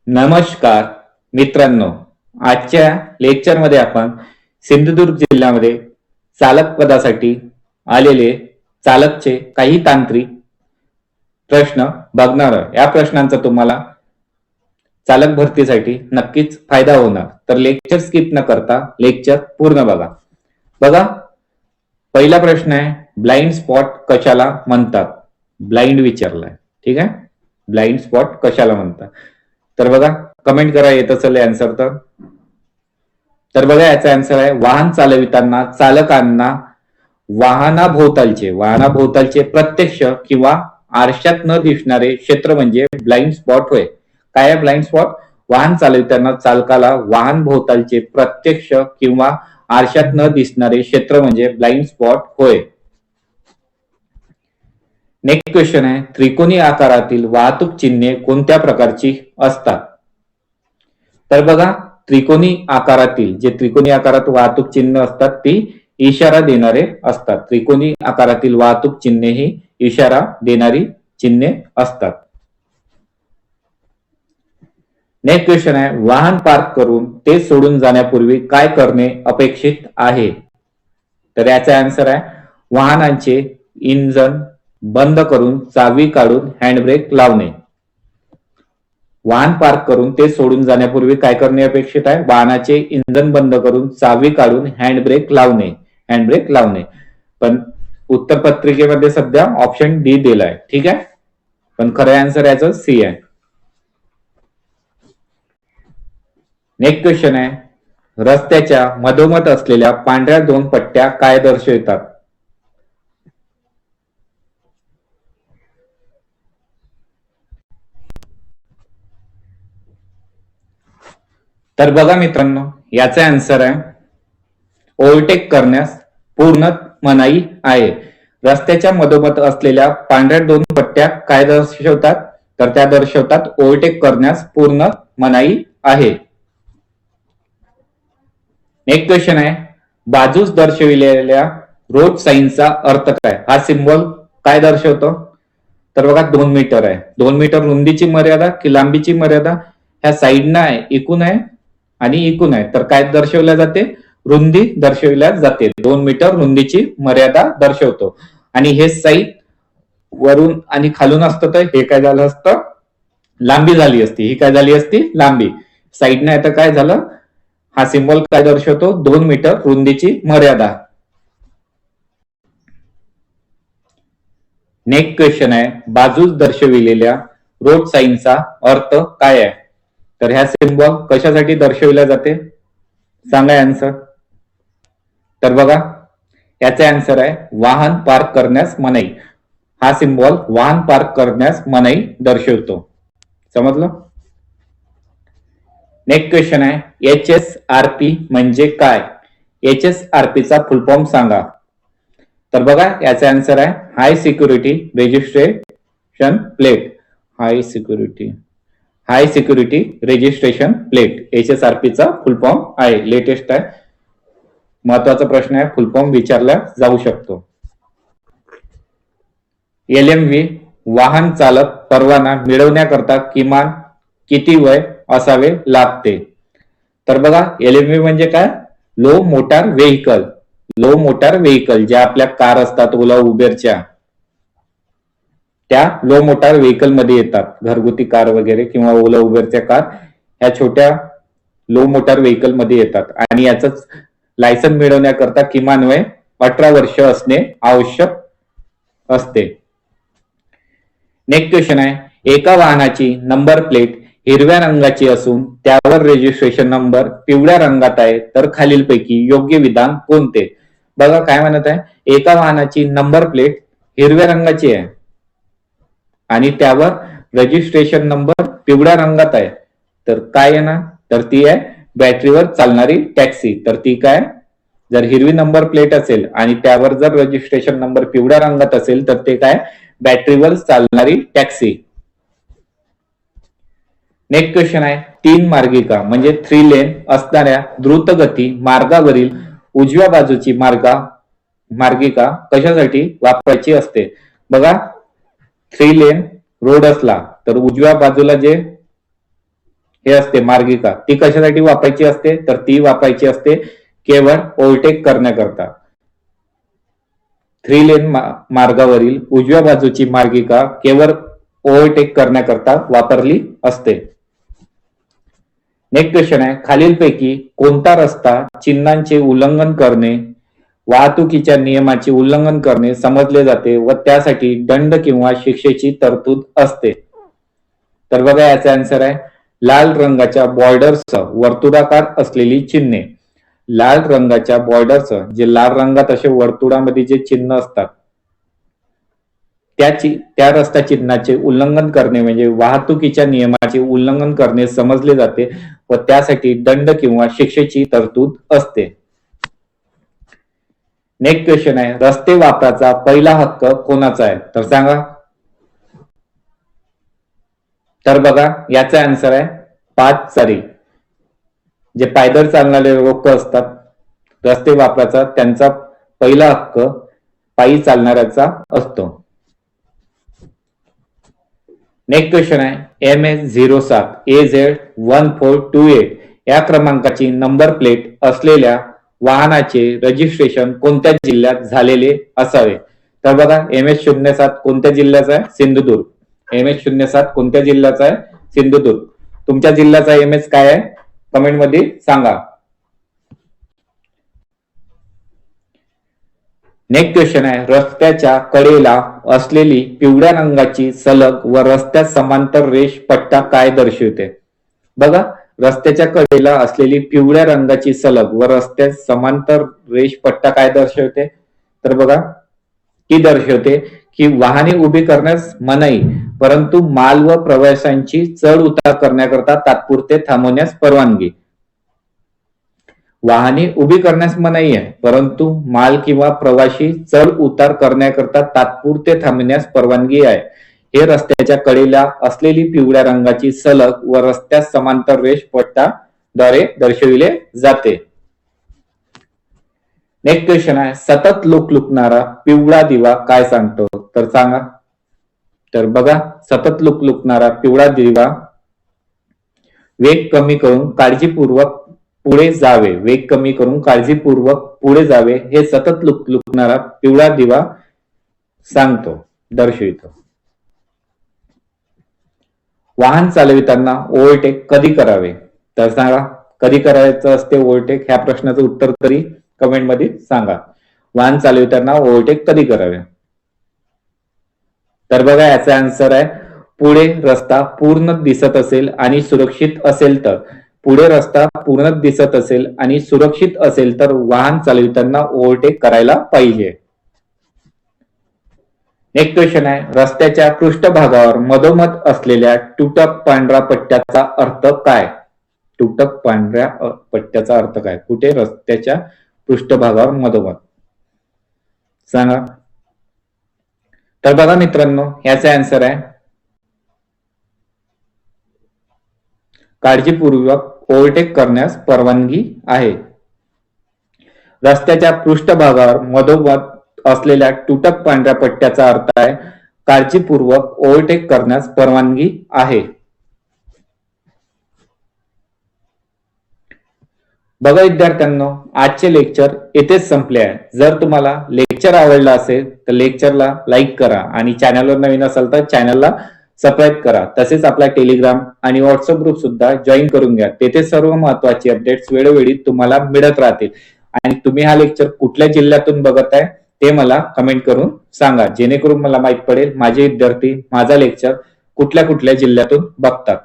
नमस्कार मित्रांनो, आजच्या लेक्चरमध्ये आपण सिंधुदुर्ग जिल्ह्यामध्ये चालक पदासाठी आलेले चालकचे काही तांत्रिक प्रश्न बघणार आहोत. या प्रश्नांचा तुम्हाला चालक भरतीसाठी नक्कीच फायदा होणार. तर लेक्चर स्किप न करता लेक्चर पूर्ण बघा. बघा, पहिला प्रश्न आहे, ब्लाइंड स्पॉट कशाला म्हणतात? ब्लाइंड विचारलाय. ठीक आहे, ब्लाइंड स्पॉट कशाला म्हणतात? तर बघा, कमेंट करा येत असेल आन्सर. तर बघा, याचा आन्सर आहे, वाहन चालविताना चालकांना वाहनाभोवतालचे प्रत्यक्ष किंवा आरशात न दिसणारे क्षेत्र म्हणजे ब्लाइंड स्पॉट होय. काय आहे ब्लाइंड स्पॉट? वाहन चालविताना चालकाला वाहन भोवतालचे प्रत्यक्ष किंवा आरशात न दिसणारे क्षेत्र म्हणजे ब्लाइंड स्पॉट होय. नेक्स्ट क्वेश्चन आहे, त्रिकोणी आकारातील वाहतूक चिन्हे कोणत्या प्रकारची असतात? तर बघा, त्रिकोणी आकारात वाहतूक चिन्ह असतात ती इशारा देणारे असतात. त्रिकोणी आकारातील वाहतूक चिन्हे ही इशारा देणारी चिन्हे असतात. नेक्स्ट क्वेश्चन आहे, वाहन पार्क करून ते सोडून जाण्यापूर्वी काय करणे अपेक्षित आहे? तर याचा आन्सर आहे, वाहनाचे इंजन बंद करून चावी काढून हँडब्रेक लावणे. वाहन पार्क करून ते सोडून जाण्यापूर्वी काय करणे अपेक्षित आहे? वाहनाचे इंजन बंद करून चावी काढून हँडब्रेक लावणे. पण उत्तर पत्रिकेमध्ये सध्या ऑप्शन डी दिलाय. ठीक आहे, पण खरं आन्सर याचं सी आहे. नेक्स्ट क्वेश्चन आहे, रस्त्याच्या मधोमध असलेल्या पांढऱ्या दोन पट्ट्या काय दर्शवितात? तर बघा मित्रांनो, याचा आन्सर आहे, ओव्हरटेक करण्यास पूर्ण मनाई आहे. रस्त्याच्या मधोमध असलेल्या पांढऱ्या दोन पट्ट्या काय दर्शवतात? तर त्या दर्शवतात ओव्हरटेक करण्यास पूर्ण मनाई आहे. नेक्स्ट क्वेश्चन आहे, बाजूस दर्शविलेल्या रोड साईनचा अर्थ काय? हा सिम्बॉल काय दर्शवतो? तर बघा, 2 मीटर आहे. 2 मीटर रुंदीची मर्यादा की लांबीची मर्यादा? ह्या साईडनं आहे, इकून आहे आणि इकून आहे. तर काय दर्शवल्या जाते? रुंदी दर्शविल्या जाते. 2 मीटर रुंदीची मर्यादा दर्शवतो. आणि हे साईड वरून आणि खालून असतं तर हे काय झालं असतं? लांबी झाली असती. ही काय झाली असती? लांबी. साईडनं आहे तर काय झालं? हा सिम्बॉल काय दर्शवतो? 2 मीटर रुंदीची मर्यादा. नेक्स्ट क्वेश्चन आहे, बाजूस दर्शविलेल्या रोड साईनचा अर्थ काय आहे? तर ह्या सिम्बॉल कशासाठी दर्शविल्या जाते? सांगा आन्सर. तर बघा, याचा आन्सर आहे, वाहन पार्क करण्यास मनाई. हा सिम्बॉल वाहन पार्क करण्यास मनाई दर्शवतो. समजलं? नेक्स्ट क्वेश्चन आहे, HSRP म्हणजे काय? HSRP चा फुल फॉर्म सांगा. तर बघा, याचा आन्सर आहे, हाय सिक्युरिटी रजिस्ट्रेशन प्लेट. हाय सिक्युरिटी रजिस्ट्रेशन प्लेट HSRP चा फुल फॉर्म आहे. लेटेस्ट आहे, महत्वाचा प्रश्न आहे, फुल फॉर्म विचारला जाऊ शकतो. LMV वाहन चालक परवाना मिळवण्याकरता किमान किती वय असावे लागते? तर बघा, LMV म्हणजे काय? Low motor vehicle. ज्या आपल्या कार असतात ओला उबेरच्या, त्या लो मोटार व्हेइकल मध्ये येतात. घरगुती कार वगैरे किंवा ओला उबेरच्या कार ह्या छोट्या लो मोटार व्हेइकल मध्ये येतात. आणि याच लायसन मिळवण्याकरता किमान वय 18 वर्ष असणे आवश्यक असते. नेक्स्ट क्वेश्चन आहे, एका वाहनाची नंबर प्लेट हिरव्या रंगाची असून त्यावर रजिस्ट्रेशन नंबर पिवळ्या रंगात आहे, तर खालीलपैकी योग्य विधान कोणते? बघा, काय म्हणत आहे, एका वाहनाची नंबर प्लेट हिरव्या रंगाची आहे आणि त्यावर रजिस्ट्रेशन नंबर पिवळ्या रंगात आहे, तर काय येणार? तर ती आहे बॅटरीवर चालणारी टॅक्सी. तर ती काय? जर हिरवी नंबर प्लेट असेल आणि त्यावर जर रजिस्ट्रेशन नंबर पिवळ्या रंगात असेल तर ते काय? बॅटरीवर चालणारी टॅक्सी. नेक्स्ट क्वेश्चन आहे, 3 मार्गिका म्हणजे 3 लेन असणाऱ्या द्रुतगती मार्गावरील उजव्या बाजूची मार्गिका कशासाठी वापरायची असते? बघा, 3 लेन रोड असला तर उजव्या बाजूला जे हे असते मार्गिका, ती कशासाठी वापरायची असते तर ती वापरायची असते केवळ ओव्हरटेक करण्याकरता. 3 लेन मार्गावरील उजव्या बाजूची मार्गिका केवळ ओव्हरटेक करण्याकरता वापरली असते. नेक्स्ट क्वेश्चन आहे, खालीलपैकी कोणता रस्ता चिन्हांचे उल्लंघन करणे, वाहतुकीच्या नियमाचे उल्लंघन करणे समजले जाते व त्यासाठी दंड किंवा शिक्षेची तरतूद असते? तर बघा याचा आन्सर आहे लाल रंगाच्या बॉर्डरसह वर्तुळाकार असलेली चिन्हे. लाल रंगाच्या बॉर्डरसह जे लाल रंगात असे वर्तुळामध्ये जे चिन्ह असतात त्या रस्ता चिन्हाचे उल्लंघन करणे म्हणजे वाहतुकीच्या नियमाचे उल्लंघन करणे समजले जाते व त्यासाठी दंड किंवा शिक्षेची तरतूद असते. नेक्स्ट क्वेश्चन आहे, रस्ते वापराचा पहिला हक्क कोणाचा आहे तर सांगा. तर बघा याचा आन्सर आहे पादचारी. जे पायदळ चालणारे लोक असतात रस्ते वापराचा त्यांचा पहिला हक्क पायी चालणाऱ्याचा असतो. नेक्स्ट क्वेश्चन आहे, MS07 AZ1428 या क्रमांकाची नंबर प्लेट असलेल्या वाहनाचे रजिस्ट्रेशन कोणत्या जिल्ह्यात झालेले असावे? तर बघा MS07 कोणत्या जिल्ह्याचा आहे? सिंधुदुर्ग. MS07 कोणत्या जिल्ह्याचा आहे? सिंधुदुर्ग. तुमच्या जिल्ह्याचा MS काय आहे कमेंट मध्ये सांगा. नेक्स्ट क्वेश्चन आहे, रस्त्याच्या कडेला असलेली पिवळ्या रंगाची सलग व रस्त्यात समांतर रेष पट्टा काय दर्शवते? बघा रस्त्याच्या कडेला असलेली पिवळ्या रंगाची सलग व रस्त्यात समांतर रेष पट्टा काय दर्शवते? तर बघा ती दर्शवते की वाहने उभी करण्यास मनाई परंतु माल व प्रवाशांची चढ उतार करण्याकरता तात्पुरते थांबवण्यास परवानगी. वाहने उभी करण्यास मनाई आहे परंतु माल किंवा प्रवासी चढ उतार करण्याकरता तात्पुरते थांबण्यास परवानगी आहे. हे रस्त्याच्या कडेला असलेली पिवळ्या रंगाची सलग व रस्त्यास समांतर रेष पट्टाद्वारे दर्शविले जाते. नेक्स्ट क्वेश्चन आहे, सतत लुकलुकणारा पिवळा दिवा काय सांगतो? तर सांगा. तर बघा सतत लुकलुकणारा पिवळा दिवा वेग कमी करून काळजीपूर्वक पुढे जावे. वेग कमी करून काळजीपूर्वक पुढे जावे हे सतत लुकलुकणारा पिवळा दिवा सांगतो, दर्शवितो. वाहन चालविताना ओव्हरटेक कधी करावे? तर सांगा कधी करायचं असते ओव्हरटेक? ह्या प्रश्नाचं उत्तर तरी कमेंट मध्ये सांगा. वाहन चालविताना ओव्हरटेक कधी करावे? तर बघा याचा आन्सर आहे पुढे रस्ता पूर्ण दिसत असेल आणि सुरक्षित असेल तर. पुढे रस्ता पूर्ण दिसत असेल आणि सुरक्षित असेल तर वाहन चालविताना ओव्हरटेक करायला पाहिजे. नेक्स्ट क्वेश्चन आहे, रस्त्याच्या पृष्ठभागावर मधोमध असलेल्या तुटक पांढऱ्या पट्ट्याचा अर्थ काय? तुटक पांढऱ्या पट्ट्याचा अर्थ काय? कुठे? रस्त्याच्या पृष्ठभागावर मधोमध. सांगा. तर बघा मित्रांनो याचा आन्सर आहे काळजीपूर्वक ओव्हरटेक करण्यास परवानगी आहे. रस्त्याच्या पृष्ठभागावर मधोमध असलेल्या तुटक पांढऱ्या पट्ट्याचा अर्थ आहे काळजीपूर्वक ओव्हरटेक करण्यास परवानगी आहे. बघा विद्यार्थ्यांनो आजचे लेक्चर येथेच संपले आहे. जर तुम्हाला लेक्चर आवडला असेल तर लेक्चरला लाईक करा आणि चॅनलवर नवीन असाल तर चॅनलला सबस्क्राईब करा. तसेच आपला टेलिग्राम आणि व्हॉट्सअप ग्रुप सुद्धा जॉईन करून घ्या. तेथे सर्व महत्त्वाचे अपडेट्स वेळोवेळी तुम्हाला मिळत राहतील. आणि तुम्ही हा लेक्चर कुठल्या जिल्ह्यातून बघत आहे ते मला कमेंट करून सांगा जेणेकरून मला माहित पडेल माझे विद्यार्थी माझा लेक्चर कुठल्या कुठल्या जिल्ह्यातून बघतात.